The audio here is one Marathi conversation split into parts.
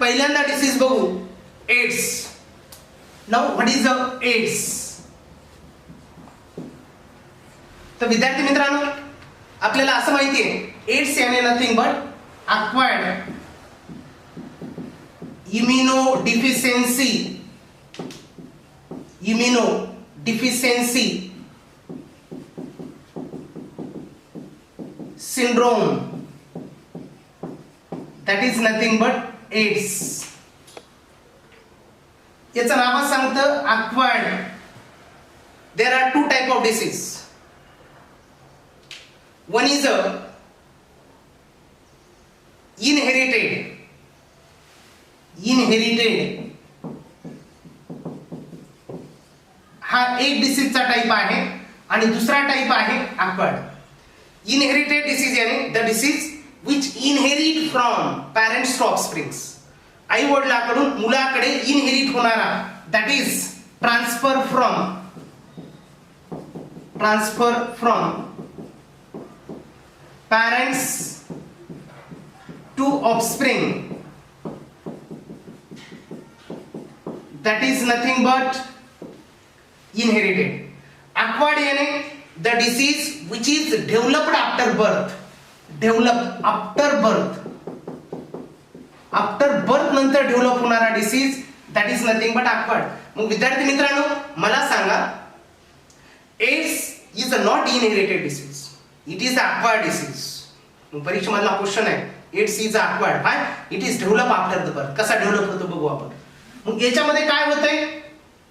पहिल्यांदा डिसीज बघू, AIDS. Now what is the AIDS? तर विद्यार्थी मित्रांनो, आपल्याला असं माहिती आहे एड्स याने nothing but acquired immunodeficiency syndrome, that is nothing but AIDS. याचं नाव सांगतं acquired. There are two type of disease. One is a inherited. हा एक डिसीजचा टाइप आहे आणि दुसरा टाइप आहे acquired. Inherited disease यानी the disease which inherit from parents to offsprings. आई वडिलांकडून मुलाकडे इनहेरिट होणारा, that is transfer from parents to offspring, that is nothing but inherited. Acquired यानी the disease which is developed after birth. After birth नंतर डेव्हलप होणारा disease, that is nothing but acquired. मग विद्यार्थी मित्रांनो, मला सांगा, AIDS is a not inherited disease, it is acquired disease. मग परीक्षेमधला क्वेश्चन आहे, AIDS is acquired, hi, it is develop after the birth. कसा डेव्हलप होतो बघू आपण. मग याच्यामध्ये काय होतंय,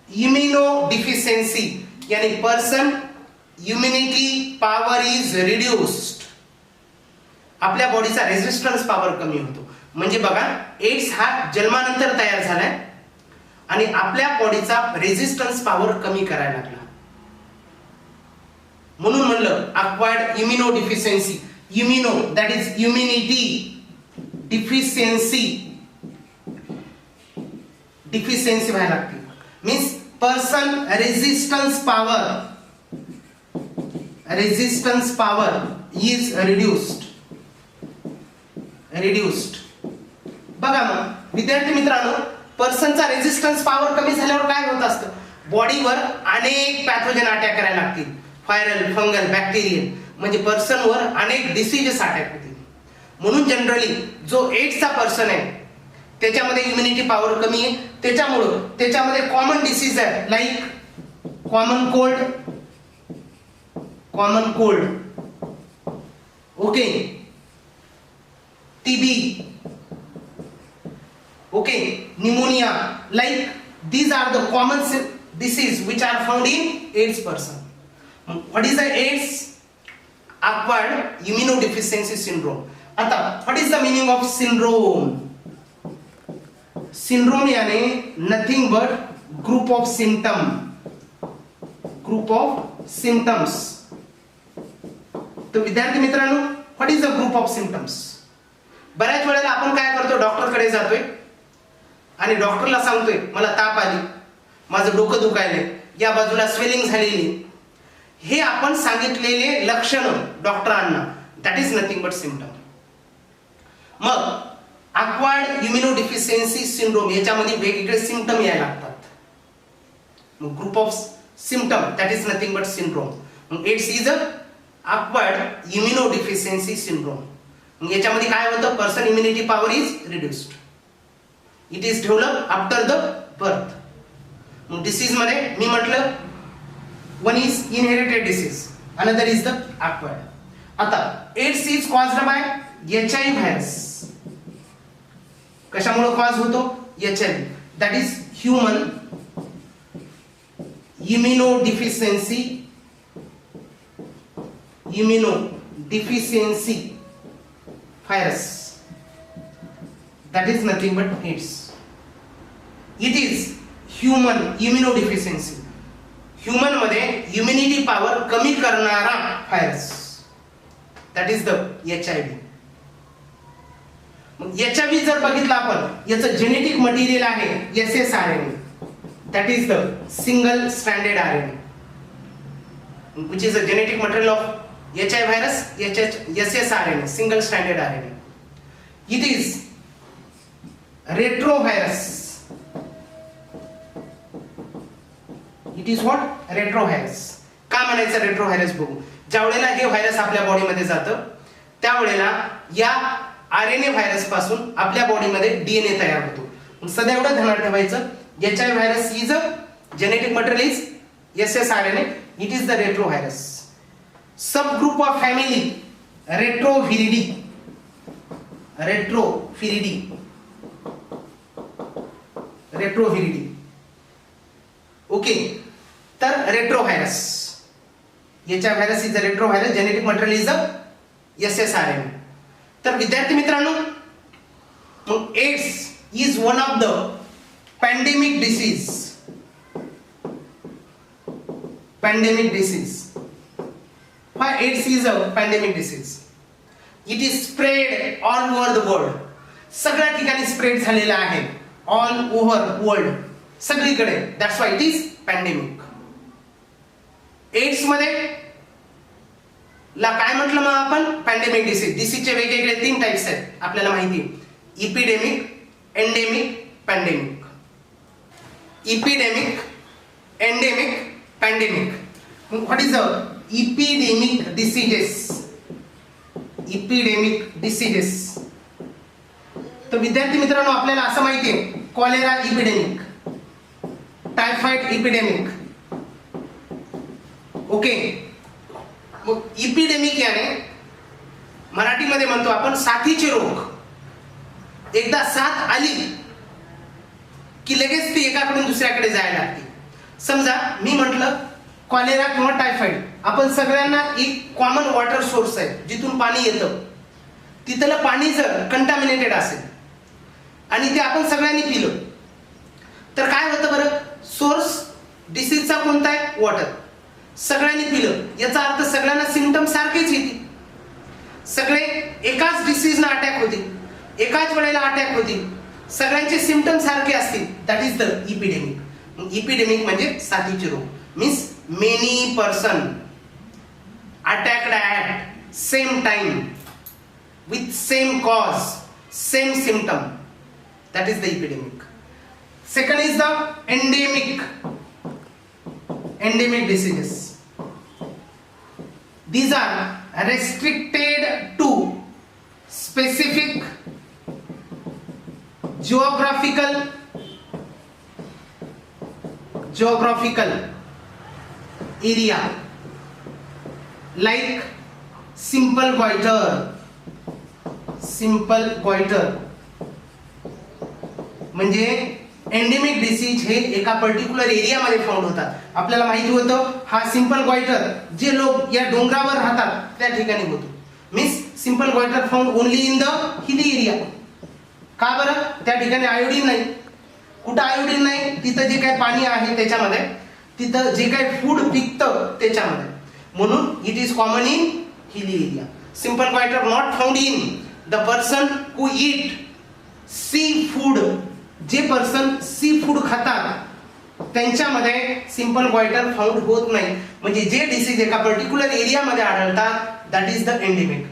इम्युनोडिफिशियन्सी यानी person immunity power is reduced. आपल्या बॉडीचा रेजिस्टन्स पॉवर कमी होतो. म्हणजे बघा, एड्स हा जन्मानंतर तयार झालाय आणि आपल्या बॉडीचा रेजिस्टन्स पॉवर कमी करायला लागला. म्हणून म्हणलं acquired immunodeficiency. Immuno that is immunity deficiency व्हायला लागते. Means person resistance power is reduced. बघा मग विद्यार्थी मित्रांनो, पर्सनचा रेजिस्टन्स पॉवर कमी झाल्यावर काय होत असतं, बॉडीवर अनेक पॅथोजन अटॅक करायला लागतील. व्हायरल, फंगल, बॅक्टेरियल, म्हणजे पर्सनवर अनेक डिसीजेस अटॅक होतील. म्हणून जनरली जो एड्सचा पर्सन आहे त्याच्यामध्ये इम्युनिटी पॉवर कमी आहे. त्याच्यामुळं त्याच्यामध्ये कॉमन डिसीज आहे, like common cold, okay, TB, okay, pneumonia, like these are the common disease which are found in AIDS person. What is the AIDS? Acquired immunodeficiency syndrome. आता what is the meaning of syndrome? Syndrome यानी nothing but group of symptoms. तो विद्यार्थी मित्रांनो, what is the group of symptoms? बऱ्याच वेळेला आपण काय करतो, डॉक्टरकडे जातोय आणि डॉक्टरला सांगतोय मला ताप आली, माझं डोकं दुखायलंय, या बाजूला स्वेलिंग झालेली. हे आपण सांगितलेले लक्षणं डॉक्टरांना, that is nothing but symptom. मग अक्वायर्ड इम्युनोडिफिशियन्सी सिंड्रोम याच्यामध्ये वेगवेगळे सिम्पटम यायला लागतात. मग group of symptom that is nothing but syndrome. मग it's is a acquired immunodeficiency syndrome. मग याच्यामध्ये काय होतं, person immunity power is reduced. It is develop after the birth. मग डिसीज मध्ये मी म्हटलं one is inherited disease, another is the acquired. आता AIDS is caused by HIV virus. कशामुळे कॉज होतो, HIV, that is human immunodeficiency virus, that is nothing but AIDS. It is human immunodeficiency. Human मध्ये इम्युनिटी पॉवर कमी करणारा virus, that is the HIV. मग HIV जर बघितलं आपण, याचं जेनेटिक मटेरियल आहे SSRNA, that is the single stranded RNA, which is a genetic material of HIV virus, SSRNA, single stranded RNA. It is retrovirus. It is what? Retrovirus. का म्हणायचं रेट्रोव्हायरस बघू. ज्या वेळेला हे व्हायरस आपल्या बॉडीमध्ये जातं त्यावेळेला या आरएनए व्हायरस पासून आपल्या बॉडीमध्ये डीएनए तयार होतो. सध्या एवढं ध्यानात ठेवायचं, HIV virus is a genetic material is ssRNA. It is the retrovirus. Sub group of family Retroviridae. Retroviridae. Retroviridae. Okay. तर retrovirus, HIV virus is a retrovirus, genetic material is a ssRNA. तर विद्यार्थी मित्रांनो, AIDS is one of the pandemic disease. Pandemic disease. Why AIDS is a pandemic disease? It is spread all over the world. सगळ्या ठिकाणी स्प्रेड झालेला आहे. ऑल ओव्हर वर्ल्ड, सगळीकडे. That's why it is pandemic. AIDS मध्ये ला काय म्हटलं मग आपण? Pandemic disease. डिसीजचे वेगवेगळे 3 टाइप्स आहेत आपल्याला माहिती आहे. Epidemic, endemic, pandemic. Epidemic, endemic, pandemic. What is the epidemic diseases? epidemic diseases. तर विद्यार्थी मित्रांनो, आपल्याला असं माहिती आहे, cholera epidemic, typhoid epidemic. Okay. मग इपिडेमिक याने मराठीमध्ये म्हणतो आपण साथीचे रोग. एकदा साथ आली की लगेच ती एकाकडून दुसऱ्याकडे जायला लागते. समजा मी म्हटलं कॉलेरा किंवा टायफॉइड, आपण सगळ्यांना एक कॉमन वॉटर सोर्स आहे जिथून पाणी येतं. तिथलं पाणी जर कंटामिनेटेड असेल आणि ते आपण सगळ्यांनी पिलं तर काय होतं बरं? सोर्स डिसीजचा कोणता आहे? वॉटर. सगळ्यांनी पिलं याचा अर्थ सगळ्यांना सिम्पटम सारखेच येतील. सगळे एकाच डिसीजनं अटॅक होतील, एकाच वेळेला अटॅक होतील, सगळ्यांचे सिम्पटम सारखे असतील. That is the epidemic. Epidemic म्हणजे साथीचे रोग. Means many person attacked at same time with same cause, same symptom. That is the epidemic. Second is the endemic. Endemic diseases. These are restricted to specific geographical area, like simple goiter. Simple goiter म्हणजे एंडेमिक डिसीज हे एका पर्टिक्युलर एरियामध्ये फाउंड होतात. आपल्याला माहिती होतं हा सिंपल गॉइटर जे लोक या डोंगरावर राहतात त्या ठिकाणी होतो. Means simple goitre found only in the hilly area. का बरं? त्या ठिकाणी आयोडीन नाही. कुठं आयोडीन नाही? तिथं जे काही पाणी आहे त्याच्यामध्ये, तिथं जे काही फूड पिकतं त्याच्यामध्ये, म्हणून it is common in hilly area. Simple goitre not found in the person who eat sea food. जे पर्सन सी फूड खातात त्यांच्यामध्ये सिंपल गॉइटर फाउंड होत नाही. म्हणजे जे डिसीज एका पर्टिक्युलर एरियामध्ये आढळतात दॅट इज द एंडेमिक.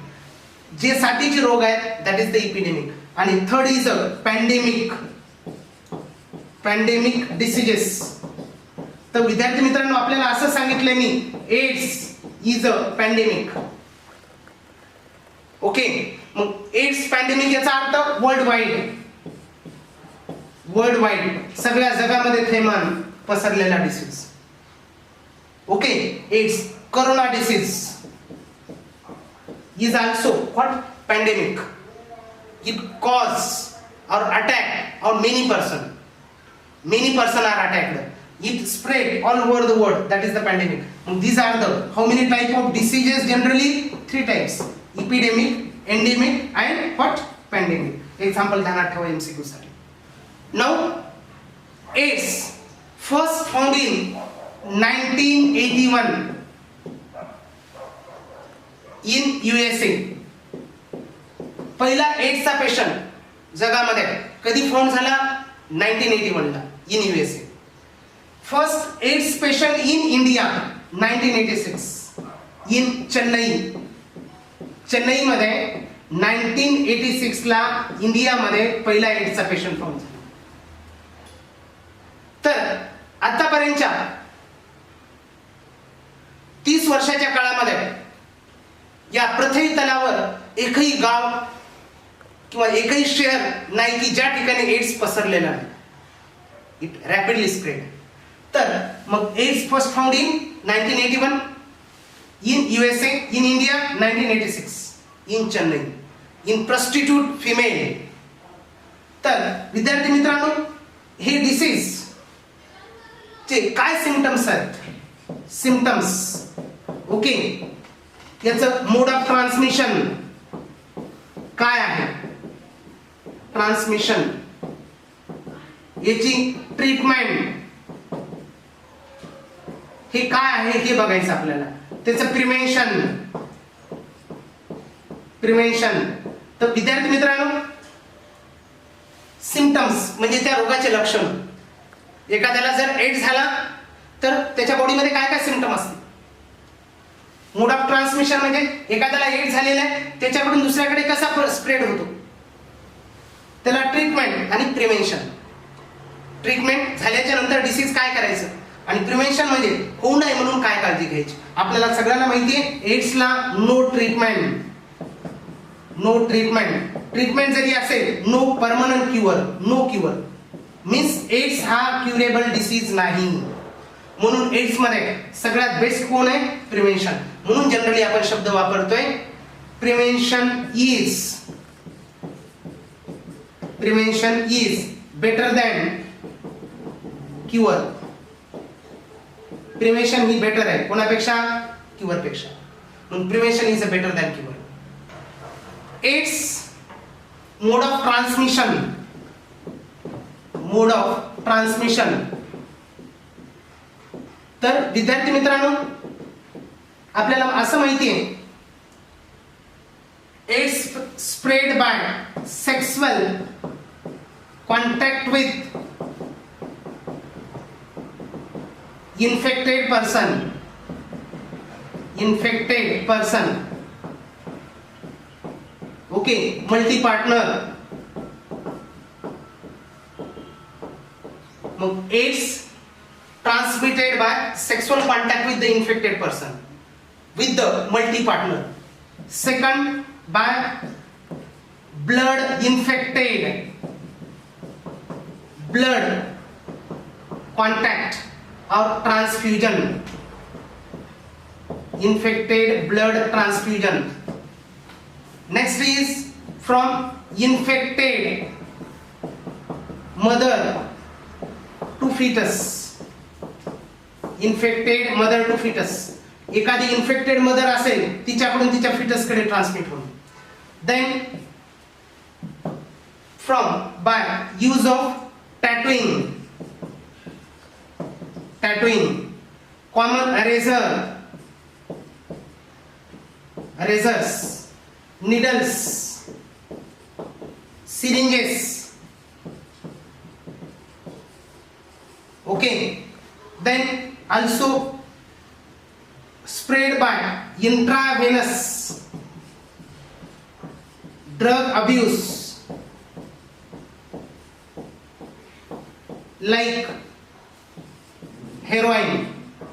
जे साथीचे रोग आहेत दॅट इज द इपिडेमिक. आणि third is a pandemic. Pandemic diseases. तर विद्यार्थी मित्रांनो, आपल्याला असं सांगितलंय मी, AIDS is a pandemic. Okay. मग एड्स पॅन्डेमिक याचा अर्थ वर्ल्ड वाईड. वर्ल्ड वाईड सगळ्या जगामध्ये थैमान पसरलेला disease. Okay. AIDS, corona disease is also what? Pandemic. It cause or attack on many person. Many person are attacked. It spread all over the world. That is the pandemic. And these are the how many type of diseases? Generally 3 types: epidemic, endemic, and what? Pandemic. Example ध्यानात ठेवा MCQ साठी. Now, AIDS first found in 1981 in USA. पहिला एड्सचा पेशंट जगामध्ये कधी फाउंड झाला? 1981 ला in USA. First AIDS patient in India 1986 in Chennai. Chennai मध्ये 1986 ला इंडियामध्ये पहिला एड्सचा पेशंट फाउंड झाला. तर आतापर्यंतच्या 30 वर्षाच्या काळामध्ये या पृथ्वी तलावर एकही गाव किंवा एकही शहर नाही की ज्या ठिकाणी एड्स पसरलेला नाही. It rapidly spread. तर मग AIDS first found in 1981 in USA, in India 1986, in Chennai, in prostitute female. तर विद्यार्थी मित्रांनो, हे डिसीज चे काय सिम्पटम्स आहेत? सिम्पटम्स, ओके, याचं मोड ऑफ ट्रान्समिशन काय आहे? ट्रान्समिशन, याची ट्रीटमेंट हे काय आहे हे बघायचं आपल्याला. त्याचं प्रिव्हेन्शन. तर विद्यार्थी मित्रांनो, सिम्पटम्स म्हणजे त्या रोगाचे लक्षण. एखाद्याला जर एड्स झाला तर त्याच्या बॉडीमध्ये काय काय सिम्पटम असते? मोड ऑफ ट्रान्समिशन म्हणजे एखाद्याला एड्स झालेला आहे त्याच्याकडून दुसऱ्याकडे कसा स्प्रेड होतो, त्याला ट्रीटमेंट आणि प्रिव्हेन्शन. ट्रीटमेंट झाल्याच्या नंतर डिसीज काय करायचं आणि प्रिव्हेन्शन म्हणजे होऊ नये म्हणून काय काळजी घ्यायची. आपल्याला सगळ्यांना माहिती आहे एड्सला नो ट्रीटमेंट. ट्रीटमेंट जरी असेल, no permanent cure, no cure means AIDS हा क्युरेबल डिसीज नाही. म्हणून एड्स मध्ये सगळ्यात बेस्ट कोण आहे? प्रिव्हेन्शन. म्हणून जनरली आपण शब्द वापरतोय prevention is better than cure. Prevention ही बेटर आहे कोणापेक्षा? क्युअर पेक्षा. म्हणून prevention is a better than cure. AIDS mode of transmission. तर विद्यार्थी मित्रांनो, आपल्याला असं माहिती आहे AIDS spread by sexual contact with infected person, okay, multi partner. मग AIDS transmitted by sexual contact with the infected person with the multi partner. Second, by blood contact or transfusion, infected blood transfusion. Next is from infected mother to fetus. एखादी इन्फेक्टेड मदर असेल तिच्याकडून तिच्या फिटसकडे ट्रान्समिट होईल. Then from by use of tattooing, common erasers, needles, syringes, okay. Then also spread by intravenous drug abuse like heroin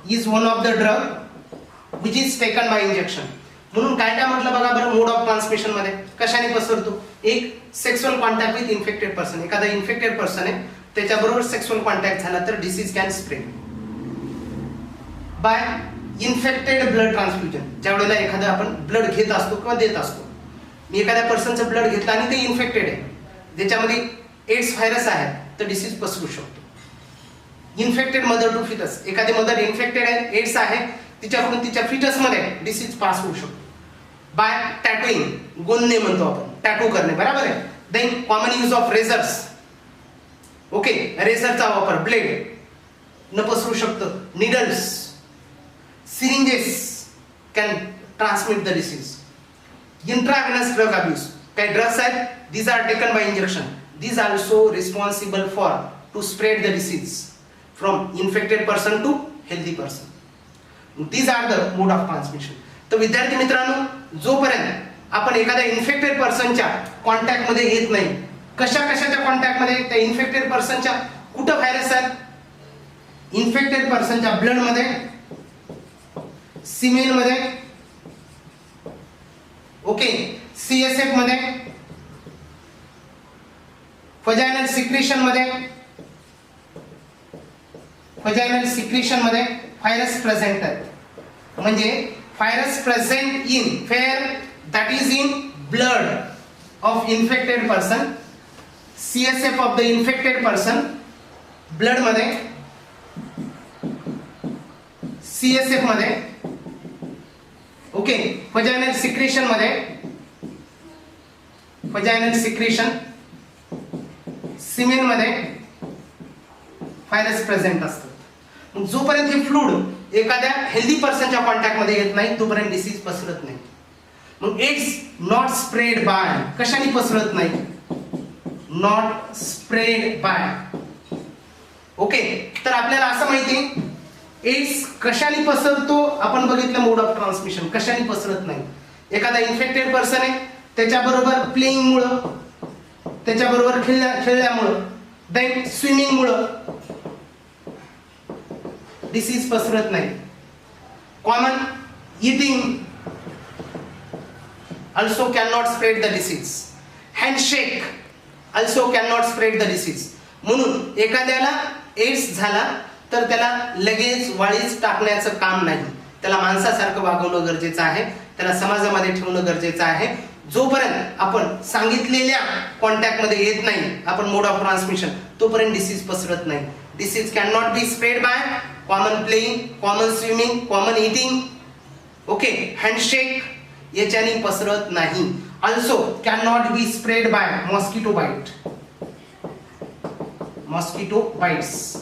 is one of the drug which is taken by injection. म्हणून काय काय म्हटलं बघा बरं, मोड ऑफ ट्रान्समिशन मध्ये कशाने पसरतो? एक sexual contact with infected person. एखादा इन्फेक्टेड पर्सन आहे त्याच्याबरोबर सेक्सुअल कॉन्टॅक्ट झाला तर disease can spread. By infected blood transfusion. ज्यावेळेला एखादा आपण ब्लड घेत असतो किंवा देत असतो, मी एखाद्या पर्सनचं ब्लड घेतलं आणि ते इन्फेक्टेड आहे, ज्याच्यामध्ये एड्स व्हायरस आहे, तर डिसीज पसरू शकतो. Infected mother to foetus. एखादी मदर इन्फेक्टेड आहे, एड्स आहे, तिच्याकडून तिच्या फिटस मध्ये डिसीज पास होऊ शकतो. बाय टॅटूइंग, गोंदणे म्हणतो आपण, टॅटू करणे, बरोबर आहे. Then common use of razors, okay, रेझरचा वापर, ब्लेड न पसरू शकतं. Needles, syringes can transmit the disease. Intravenous drug abuse. काही ड्रग्स आहेत, these are taken by injection. These are also responsible for to spread the disease from infected person to healthy person. These are the mode of transmission. तर विद्यार्थी मित्रांनो, जोपर्यंत आपण एखाद्या इन्फेक्टेड पर्सनच्या कॉन्टॅक्ट मध्ये येत नाही. कशाच्या कॉन्टॅक्ट मध्ये? त्या इन्फेक्टेड पर्सनच्या कुठं व्हायरस आहेत? इन्फेक्टेड पर्सनच्या ब्लड मध्ये, सिमेन मध्ये, ओके, CSF मध्ये, वजायनल सिक्रेशन मध्ये, व्हायरस प्रेझेंट आहेत. म्हणजे virus present in fair that is in blood of infected person, CSF of the infected person, blood मध्ये, CSF मध्ये, ओके, वजायनल सिक्रेशन मध्ये, सिमेन मध्ये व्हायरस प्रेझेंट असतात. जोपर्यंत हे फ्लूड एखाद्या हेल्दी पर्सनच्या कॉन्टॅक्ट मध्ये येत नाही तोपर्यंत डिसीज पसरत नाही. मग एड्स नॉट स्प्रेड बाय, कशाने पसरत नाही? Not spread by. ओके, तर आपल्याला असं माहिती एड्स कशाने पसरतो? आपण बघितलं मोड ऑफ ट्रान्समिशन. कशाने पसरत नाही? एखादा इन्फेक्टेड पर्सन आहे त्याच्याबरोबर प्लेइंग मुळे, त्याच्याबरोबर खेळल्यामुळं, देन स्विमिंग मुळे डिसीज पसरत नाही. Common eating also cannot spread the disease. Handshake also cannot spread the disease. म्हणून एखाद्याला एड्स झाला तर त्याला लगेच वाळीच टाकण्याचं काम नाही. त्याला माणसासारखं वागवणं गरजेचं आहे, त्याला समाजामध्ये ठेवणं गरजेचं आहे. जोपर्यंत आपण सांगितलेल्या कॉन्टॅक्ट मध्ये येत नाही आपण मोड ऑफ ट्रान्समिशन, तोपर्यंत डिसीज पसरत नाही. Disease can not be spread by common playing, common swimming, common eating, okay, handshake याच्याने पसरत नाही. Also can not be spread by mosquito bite, mosquito bites.